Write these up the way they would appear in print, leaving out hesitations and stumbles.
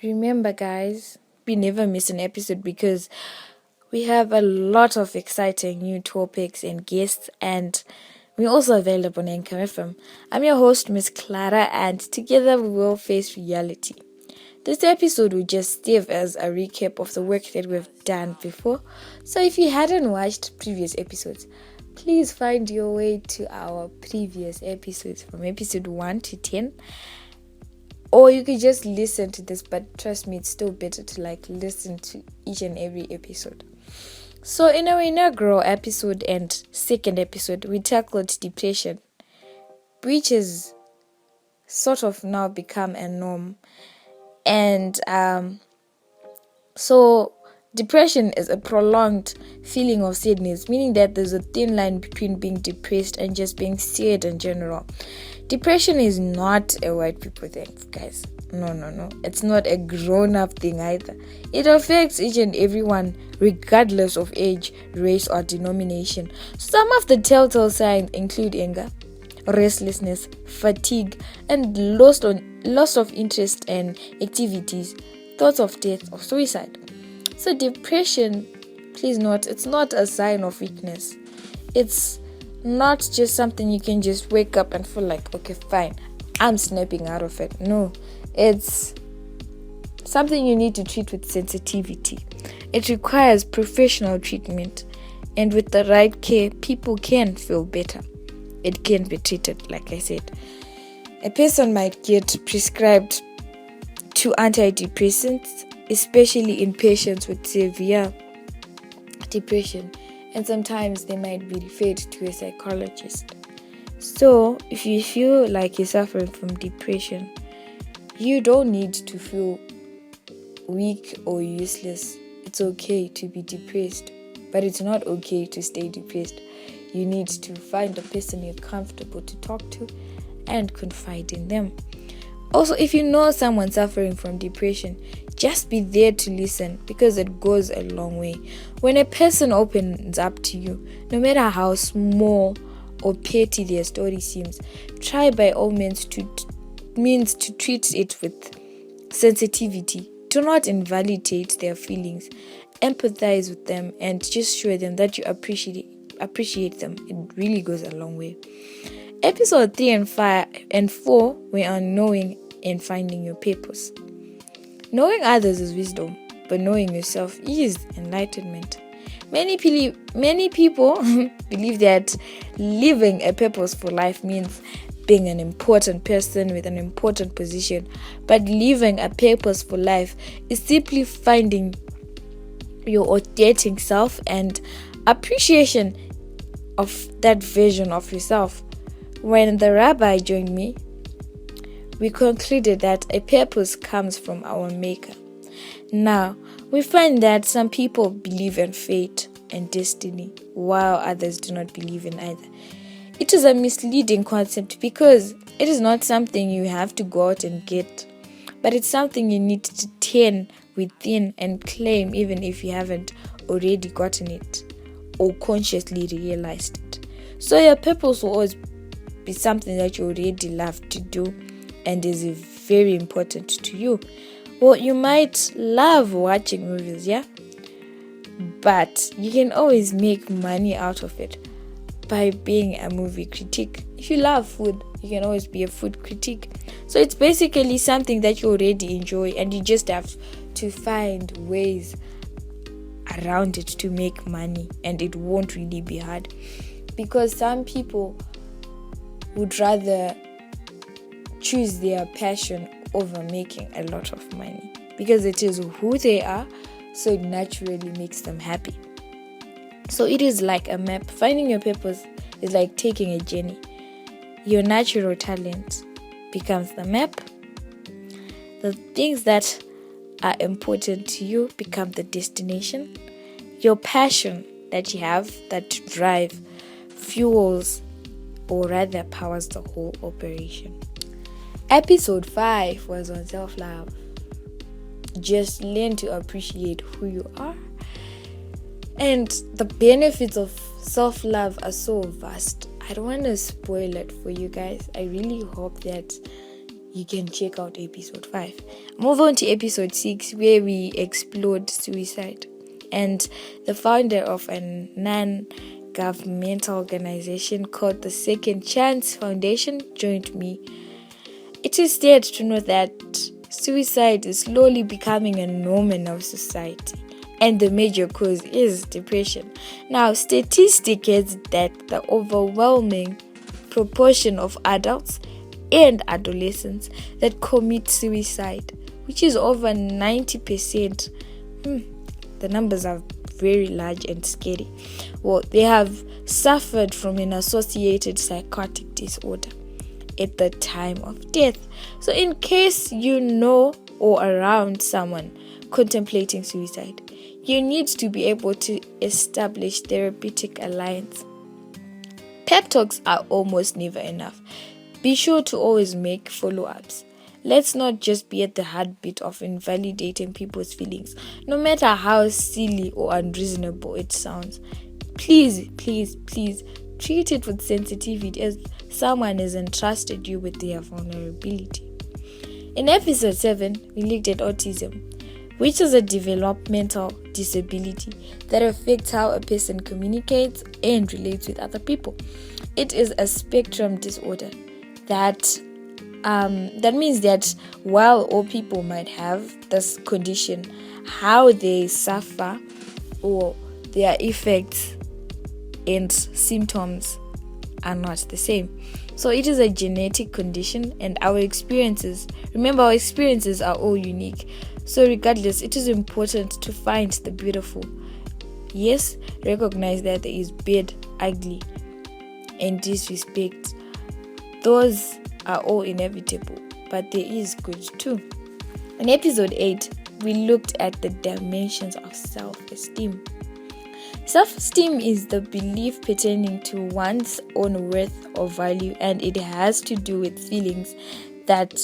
Remember, guys, we never miss an episode because we have a lot of exciting new topics and guests, and we're also available on Anchor FM. I'm your host, Miss Clara, and together we will face reality. This episode will just serve as a recap of the work that we've done before. So if you hadn't watched previous episodes, please find your way to our previous episodes from episode 1 to 10. Or you could just listen to this, but trust me, it's still better to listen to each and every episode. So in our inaugural episode and second episode, we tackled depression, which is sort of now become a norm. And so depression is a prolonged feeling of sadness, meaning that there's a thin line between being depressed and just being sad in general. Depression is not a white people thing, guys. No. It's not a grown-up thing either. It affects each and everyone, regardless of age, race, or denomination. Some of the telltale signs include anger, restlessness, fatigue, and loss of interest in activities, thoughts of death or suicide. So depression, please note, it's not a sign of weakness. It's not just something you can just wake up and feel like, okay, fine, I'm snapping out of it. No, it's something you need to treat with sensitivity. It requires professional treatment, and with the right care, people can feel better. It can be treated, like I said. A person might get prescribed to antidepressants, especially in patients with severe depression, and sometimes they might be referred to a psychologist. So if you feel like you're suffering from depression, you don't need to feel weak or useless. It's okay to be depressed, but it's not okay to stay depressed. You need to find a person you're comfortable to talk to and confide in them. Also, if you know someone suffering from depression, just be there to listen, because it goes a long way. When a person opens up to you, no matter how small or petty their story seems, try by all means to treat it with sensitivity. Do not invalidate their feelings. Empathize with them and just show them that you appreciate them. It really goes a long way. Episode 3 and 4 were on knowing and finding your purpose. Knowing others is wisdom, but knowing yourself is enlightenment. Many people believe that living a purposeful life means being an important person with an important position, but living a purposeful life is simply finding your authentic self and appreciation of that version of yourself. When the rabbi joined me, we concluded that a purpose comes from our Maker. Now, we find that some people believe in fate and destiny, while others do not believe in either. It is a misleading concept because it is not something you have to go out and get, but it's something you need to turn within and claim, even if you haven't already gotten it or consciously realized it. So your purpose will always be something that you already love to do and is very important to you. Well, you might love watching movies, yeah? But you can always make money out of it by being a movie critic. If you love food, you can always be a food critic. So it's basically something that you already enjoy, and you just have to find ways around it to make money, and it won't really be hard, because some people would rather choose their passion over making a lot of money, because it is who they are, so it naturally makes them happy. So it is like a map. Finding your purpose is like taking a journey. Your natural talent becomes the map. The things that are important to you become the destination. Your passion that you have, that drive, fuels, or rather powers the whole operation. Episode 5 was on self-love. Just learn to appreciate who you are. And the benefits of self-love are so vast. I don't want to spoil it for you guys. I really hope that you can check out episode 5. Move on to episode 6, where we explored suicide. And the founder of a non-governmental organization called the Second Chance Foundation joined me. It is sad to know that suicide is slowly becoming a norm in our society, and the major cause is depression. Now, statistics is that the overwhelming proportion of adults and adolescents that commit suicide, which is over 90%, the numbers are very large and scary. Well, they have suffered from an associated psychotic disorder at the time of death. So in case you know or around someone contemplating suicide, you need to be able to establish Therapeutic Alliance. Pep talks are almost never enough. Be sure to always make follow-ups. Let's not just be at the heartbeat of invalidating people's feelings, no matter how silly or unreasonable it sounds. Please, please, please treat it with sensitivity, as someone has entrusted you with their vulnerability. In episode 7, we looked at autism, which is a developmental disability that affects how a person communicates and relates with other people. It is a spectrum disorder that means that while all people might have this condition, how they suffer or their effects and symptoms are not the same. So it is a genetic condition, and our experiences are all unique. So regardless, it is important to find the beautiful. Yes, recognize that there is bad, ugly, and disrespect. Those are all inevitable, but there is good too. In episode 8, we looked at the dimensions of self-esteem. Self-esteem is the belief pertaining to one's own worth or value, and it has to do with feelings that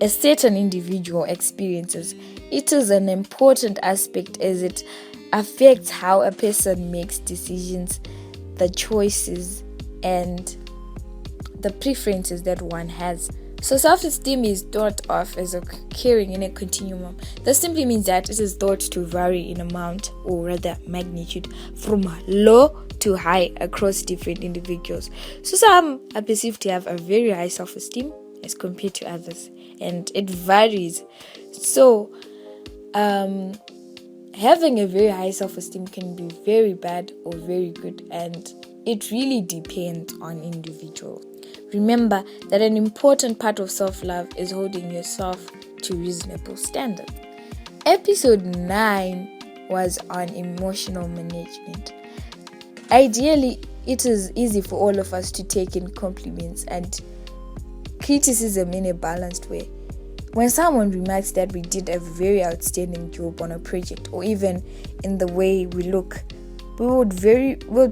a certain individual experiences. It is an important aspect as it affects how a person makes decisions, the choices, and the preferences that one has. So self-esteem is thought of as occurring in a continuum. This simply means that it is thought to vary in amount, or rather magnitude, from low to high across different individuals. So some are perceived to have a very high self-esteem as compared to others, and it varies. So having a very high self-esteem can be very bad or very good, and it really depends on individual. Remember that an important part of self-love is holding yourself to reasonable standards. Episode 9 was on emotional management. Ideally, it is easy for all of us to take in compliments and criticism in a balanced way. When someone remarks that we did a very outstanding job on a project, or even in the way we look, we would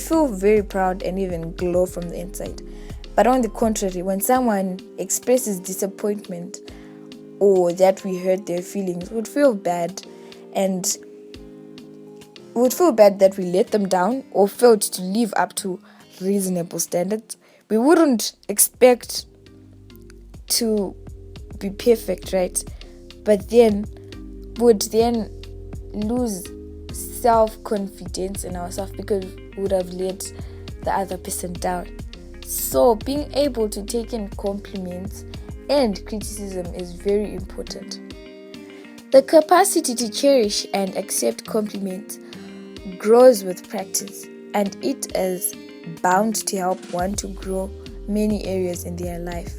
feel very proud and even glow from the inside. But on the contrary, when someone expresses disappointment or that we hurt their feelings, we would feel bad, and we would feel bad that we let them down or failed to live up to reasonable standards. We wouldn't expect to be perfect, right? But then would then lose self-confidence in ourselves because we would have let the other person down. So being able to take in compliments and criticism is very important. The capacity to cherish and accept compliments grows with practice, and it is bound to help one to grow many areas in their life.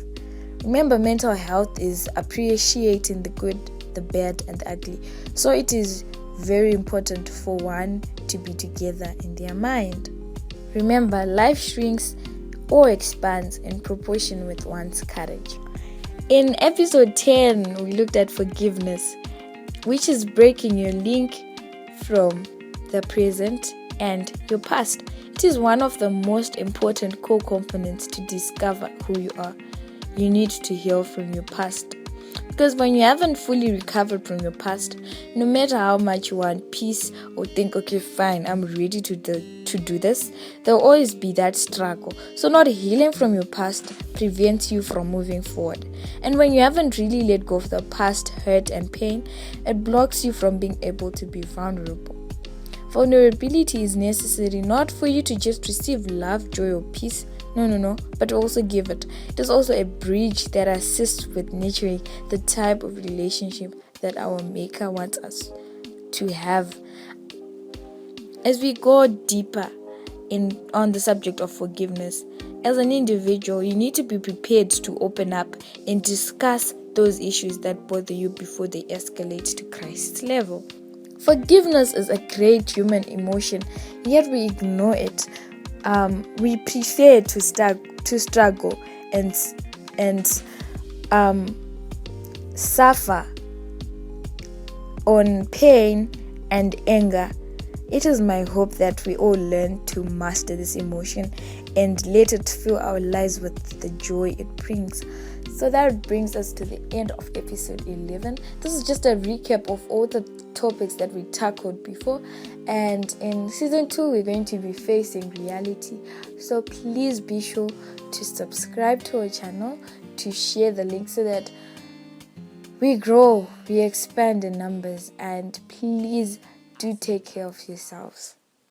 Remember, mental health is appreciating the good, the bad, and the ugly. So it is very important for one to be together in their mind. Remember, life shrinks or expands in proportion with one's courage. In episode 10, we looked at forgiveness, which is breaking your link from the present and your past. It is one of the most important core components to discover who you are. You need to heal from your past. Because when you haven't fully recovered from your past, no matter how much you want peace or think, okay, fine, I'm ready to do this, there'll always be that struggle. So not healing from your past prevents you from moving forward. And when you haven't really let go of the past hurt and pain, it blocks you from being able to be vulnerable. Vulnerability is necessary not for you to just receive love, joy, or peace. No, but also give it. It is also a bridge that assists with nurturing the type of relationship that our Maker wants us to have. As we go deeper on the subject of forgiveness, as an individual, you need to be prepared to open up and discuss those issues that bother you before they escalate to Christ's level. Forgiveness is a great human emotion, yet we ignore it. We prefer to struggle and suffer on pain and anger. It is my hope that we all learn to master this emotion and let it fill our lives with the joy it brings. So that brings us to the end of episode 11. This is just a recap of all the topics that we tackled before, and in season 2 we're going to be facing reality. So please be sure to subscribe to our channel, to share the link so that we grow, we expand in numbers, and please do take care of yourselves.